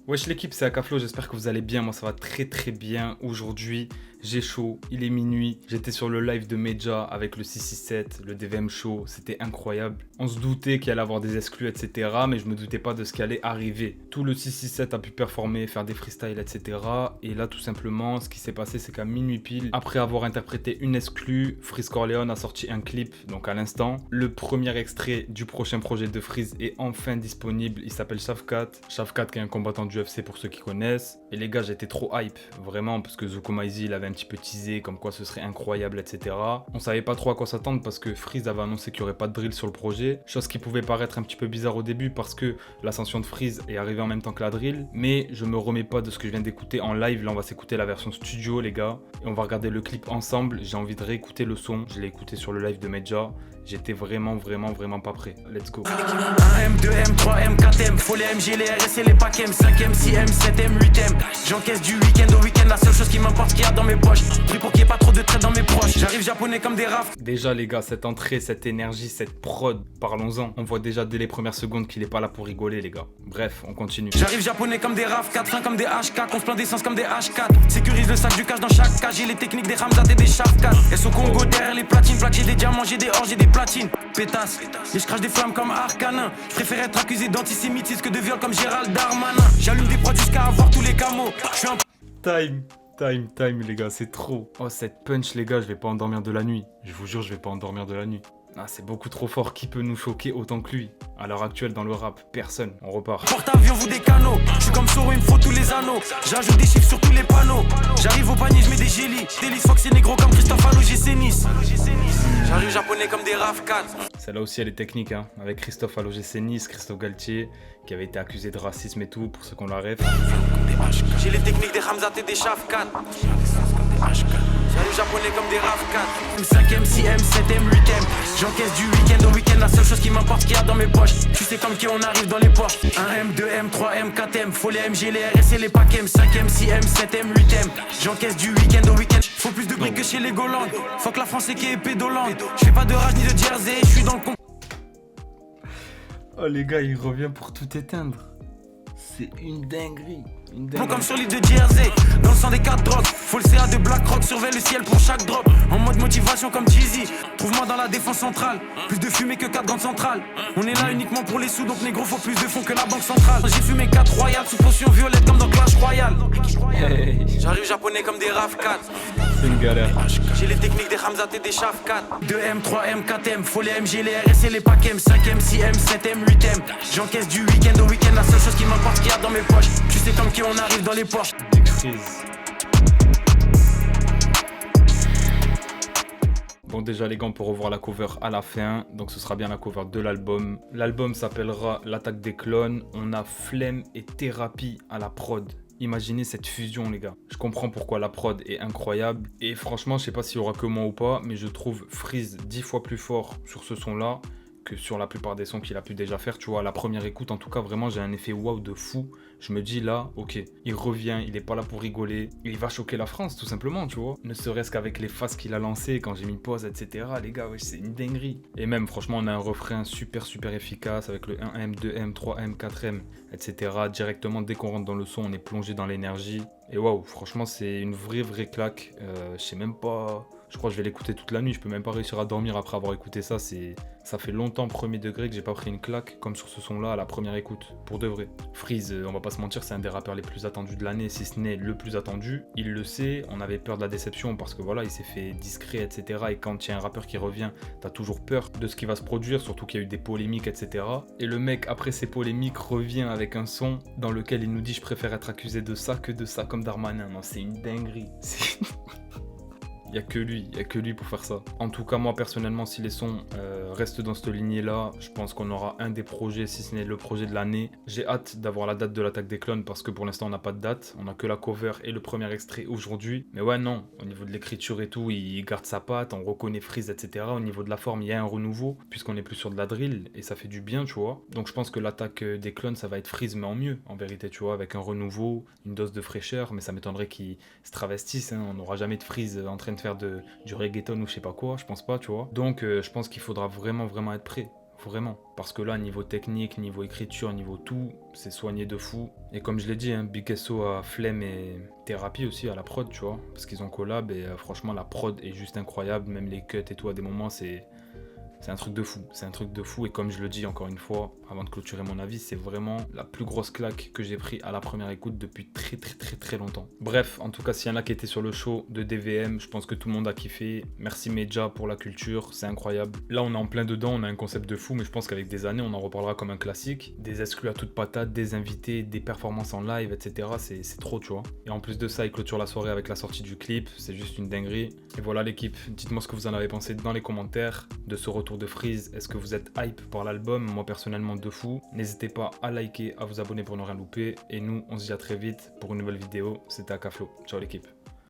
Wesh l'équipe, c'est Akaflo, j'espère que vous allez bien, moi ça va très très bien. Aujourd'hui, j'ai chaud, il est minuit, j'étais sur le live de Meja avec le 667, le DVM show, c'était incroyable. On se doutait qu'il allait avoir des exclus, etc. Mais je me doutais pas de ce qui allait arriver. Tout le 667 a pu performer, faire des freestyles, etc. Et là tout simplement, ce qui s'est passé, c'est qu'à minuit pile, après avoir interprété une exclue, Freeze Corleone a sorti un clip, donc à l'instant. Le premier extrait du prochain projet de Freeze est enfin disponible, il s'appelle Shavkat. Shavkat qui est un combattant du UFC pour ceux qui connaissent. Et les gars, j'étais trop hype, vraiment, parce que Zuko Maizi, il avait un petit peu teasé comme quoi ce serait incroyable, etc. On savait pas trop à quoi s'attendre parce que Freeze avait annoncé qu'il y aurait pas de drill sur le projet, chose qui pouvait paraître un petit peu bizarre au début parce que l'ascension de Freeze est arrivée en même temps que la drill. Mais je me remets pas de ce que je viens d'écouter en live. Là, on va s'écouter la version studio, les gars, et on va regarder le clip ensemble. J'ai envie de réécouter le son. Je l'ai écouté sur le live de Meja. J'étais vraiment pas prêt. Let's go. 1M, 2M, 3M, 4M, faut les MG, les RS et les packs M, 5M, 6M, 7M, 8M. J'encaisse du week-end au week-end, la seule chose qui m'importe qu'il y a dans mes poches. Pris pour qu'il n'y ait pas trop de traite dans mes proches. J'arrive japonais comme des rafles. Déjà les gars, cette entrée, cette énergie, cette prod, parlons-en. On voit déjà dès les premières secondes qu'il est pas là pour rigoler les gars. Bref, on continue. J'arrive japonais comme des rafles, 4 fins comme des HK, on se plaint d'essence comme des H4. Sécurise le sac du cash dans chaque cage, j'ai les techniques des Ramzat et des Shavkat. Elles sont au Congo derrière les platines, plaques, j'ai des diamants, j'ai des or, j'ai des platines. Pétasse, et je crache des flammes comme Arcanin. Je préfère être accusé d'antisémitisme que de viol comme Gérald Darmanin. J'allume des prods jusqu'à avoir tous les camos. Je suis un Time les gars, c'est trop. Oh cette punch les gars, je vais pas endormir de la nuit. Je vous jure, je vais pas endormir de la nuit. Ah, c'est beaucoup trop fort, qui peut nous choquer autant que lui? À l'heure actuelle dans le rap, personne. On repart. porte-avions, vous des canaux. Je suis comme Soro, il me faut tous les anneaux. J'ajoute des chiffres sur tous les panneaux. J'arrive au panier, je mets des gélis. Délice Fox et négro comme Christophe Alloger Nice. J'arrive japonais comme des RAV 4. Celle-là aussi elle est technique hein, avec Christophe Alloger Nice, Christophe Galtier, qui avait été accusé de racisme et tout, pour ceux qu'on la rêve. J'ai les techniques des Ramzat et des Shavkat. J'arrive japonais comme des RAV 4. 5M, 6M, 7M, 8M. J'encaisse du week-end au week-end, la seule chose qui m'importe qu'il y a dans mes poches. Tu sais comme qui on arrive dans les poches. 1M, 2M, 3M, 4M. Faut les MG, les RS et les packs M. 5M, 6M, 7M, 8M. J'encaisse du week-end au week-end. Faut plus de briques que chez les Golandes. Faut que la France est qui est pédolante. Je fais pas de rage ni de jersey, je suis dans le Oh les gars, il revient pour tout éteindre. C'est une dinguerie. comme sur l'île de Jersey, dans le sang des 4 drogues. Faut le CA de BlackRock, surveille le ciel pour chaque drop. En mode motivation comme Jeezy, trouve-moi dans la défense centrale. Plus de fumée que 4 grandes centrales. On est là uniquement pour les sous, donc négro faut plus de fonds que la banque centrale. J'ai fumé 4 royales sous potion violette comme dans Clash Royale. Hey, J'arrive japonais comme des RAV 4. c'est une galère. J'ai les techniques des Ramzat et des Shavkat. 2M, 3M, 4M, faut les MG, les RS et les packs M. 5M, 6M, 7M, 8M. J'encaisse du week-end au week-end, la seule chose qui m'importe qu'il y a dans mes poches. Tu sais comme qui on arrive dans les poches. Big Freeze. Bon déjà les gars, on peut revoir la cover à la fin, donc ce sera bien la cover de l'album. L'album s'appellera L'attaque des clones. On a Flemme et Thérapie à la prod. Imaginez cette fusion les gars. Je comprends pourquoi la prod est incroyable. Et franchement, je sais pas s'il y aura que moi ou pas, mais je trouve Freeze 10 fois plus fort sur ce son là que sur la plupart des sons qu'il a pu déjà faire. Tu vois, à la première écoute, en tout cas, vraiment, j'ai un effet waouh de fou. Je me dis là, ok, il revient, il est pas là pour rigoler. Il va choquer la France, tout simplement, tu vois. Ne serait-ce qu'avec les phases qu'il a lancées quand j'ai mis pause, etc. Les gars, ouais, c'est une dinguerie. Et même, franchement, on a un refrain super efficace avec le 1M, 2M, 3M, 4M, etc. Directement, dès qu'on rentre dans le son, on est plongé dans l'énergie. Et waouh, franchement, c'est une vraie claque. Je sais même pas... Je crois que je vais l'écouter toute la nuit, je peux même pas réussir à dormir après avoir écouté ça. Ça fait longtemps, premier degré, que j'ai pas pris une claque comme sur ce son-là à la première écoute, pour de vrai. Freeze, on va pas se mentir, c'est un des rappeurs les plus attendus de l'année, si ce n'est le plus attendu. Il le sait, on avait peur de la déception parce que voilà, il s'est fait discret, etc. Et quand il y a un rappeur qui revient, t'as toujours peur de ce qui va se produire, surtout qu'il y a eu des polémiques, etc. Et le mec, après ces polémiques, revient avec un son dans lequel il nous dit « Je préfère être accusé de ça que de ça comme Darmanin ». Non, c'est une dinguerie. Il n'y a que lui pour faire ça. En tout cas, moi personnellement, si les sons restent dans cette lignée-là, je pense qu'on aura un des projets, si ce n'est le projet de l'année. J'ai hâte d'avoir la date de l'attaque des clones parce que pour l'instant, on n'a pas de date. On n'a que la cover et le premier extrait aujourd'hui. Mais ouais, non, au niveau de l'écriture et tout, il garde sa patte, on reconnaît Freeze, etc. Au niveau de la forme, il y a un renouveau puisqu'on est plus sur de la drill et ça fait du bien, tu vois. Donc je pense que l'attaque des clones, ça va être Freeze, mais en mieux, en vérité, tu vois, avec un renouveau, une dose de fraîcheur, mais ça m'étonnerait qu'ils se travestissent, hein. On n'aura jamais de Freeze en train de faire du reggaeton ou je sais pas quoi, je pense pas, tu vois. Donc je pense qu'il faudra vraiment être prêt. Vraiment. Parce que là, niveau technique, niveau écriture, niveau tout, c'est soigné de fou. Et comme je l'ai dit, hein, Big SO a Flemme et Thérapie aussi à la prod, tu vois. Parce qu'ils ont collab et franchement, la prod est juste incroyable. Même les cuts et tout, à des moments, c'est un truc de fou, c'est un truc de fou et comme je le dis encore une fois, avant de clôturer mon avis, c'est vraiment la plus grosse claque que j'ai pris à la première écoute depuis très longtemps. Bref, en tout cas, s'il y en a qui étaient sur le show de DVM, je pense que tout le monde a kiffé. Merci Medja pour la culture, c'est incroyable. Là, on est en plein dedans, on a un concept de fou, mais je pense qu'avec des années, on en reparlera comme un classique. Des exclus à toute patate, des invités, des performances en live, etc. C'est trop, tu vois. Et en plus de ça, il clôture la soirée avec la sortie du clip, c'est juste une dinguerie. Et voilà l'équipe, dites-moi ce que vous en avez pensé dans les commentaires de ce retour de Freeze. Est-ce que vous êtes hype par l'album? Moi personnellement de fou. N'hésitez pas à liker, à vous abonner pour ne rien louper. Et nous, on se dit à très vite pour une nouvelle vidéo. C'était Akaflo. Ciao l'équipe.